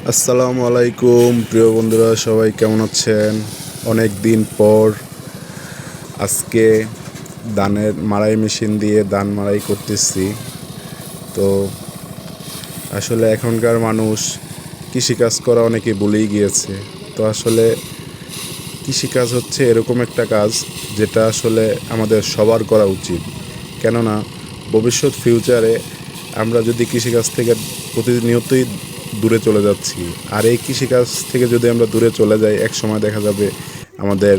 আসসালামু আলাইকুম প্রিয় বন্ধুরা, সবাই কেমন আছেন? অনেক দিন পর আজকে ধানের মাড়াই মেশিন দিয়ে ধান মাড়াই করতেছি। তো আসলে এখনকার মানুষ কৃষিকাজ করা অনেকে ভুলেই গিয়েছে। তো আসলে কৃষিকাজ হচ্ছে এরকম একটা কাজ যেটা আসলে আমাদের সবার করা উচিত। কেননা ভবিষ্যৎ ফিউচারে আমরা যদি কৃষিকাজ থেকে প্রতিনিয়তই দূরে চলে যাচ্ছি, আর এই কৃষিকাজ থেকে যদি আমরা দূরে চলে যাই, এক সময় দেখা যাবে আমাদের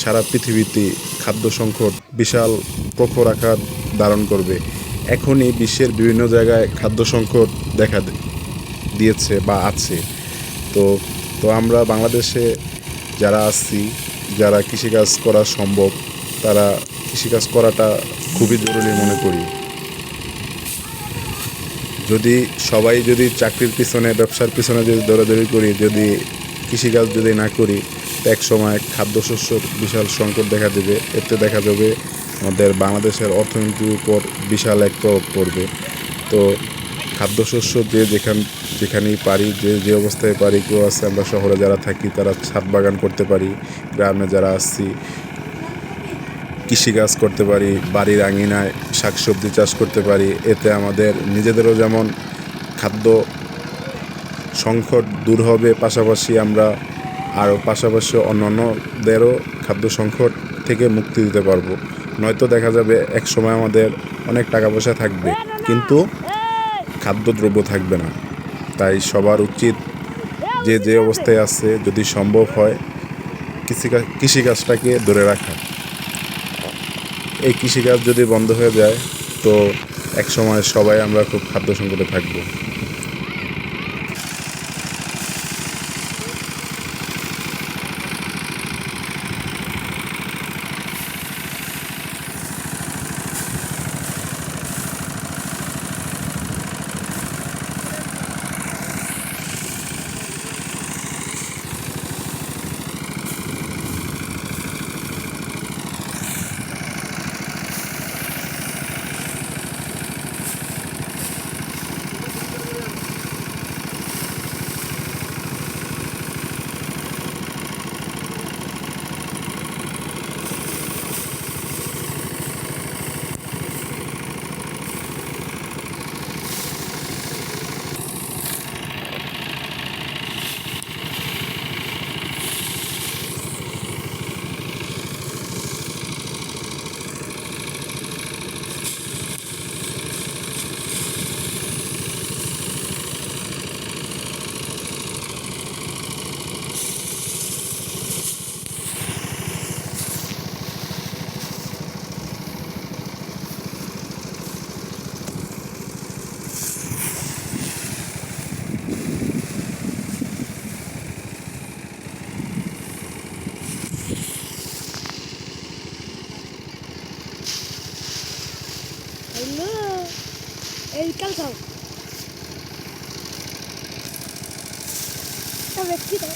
সারা পৃথিবীতে খাদ্য সংকট বিশাল প্রখর আকার ধারণ করবে। এখনই বিশ্বের বিভিন্ন জায়গায় খাদ্য সংকট দেখা দিয়েছে বা আছে। তো তো আমরা বাংলাদেশে যারা আছি, যারা কৃষিকাজ করা সম্ভব, তারা কৃষিকাজ করাটা খুবই জরুরি মনে করি। যদি চাকরির পিছনে, ব্যবসার পিছনে যদি দৌড়াদৌড়ি করি, যদি কৃষিকাজ যদি না করি, তো এক সময় খাদ্যশস্যর বিশাল সংকট দেখা দেবে। এতে দেখা যাবে আমাদের বাংলাদেশের অর্থনীতির উপর বিশাল এক প্রভাব পড়বে। তো খাদ্যশস্য যেখানেই পারি, যে অবস্থায় পারি, কেউ আছে আমরা শহরে যারা থাকি তারা ছাদ বাগান করতে পারি, গ্রামে যারা আসছি কৃষিকাজ করতে পারি, বাড়ির আঙিনায় শাকসবজি চাষ করতে পারি। এতে আমাদের নিজেদেরও যেমন খাদ্য সংকট দূর হবে, পাশাপাশি অন্যান্যদেরও খাদ্য সংকট থেকে মুক্তি দিতে পারবো। নয়তো দেখা যাবে এক সময় আমাদের অনেক টাকা পয়সা থাকবে, কিন্তু খাদ্যদ্রব্য থাকবে না। তাই সবার উচিত যে অবস্থায় আছে, যদি সম্ভব হয় কৃষিকাজটাকে ধরে রাখা। এই কৃষিকাজ যদি বন্ধ হয়ে যায়, তো এক সময় সবাই আমরা খুব খাদ্য সংকটে থাকবো। Hello, el calzado. Está vestido.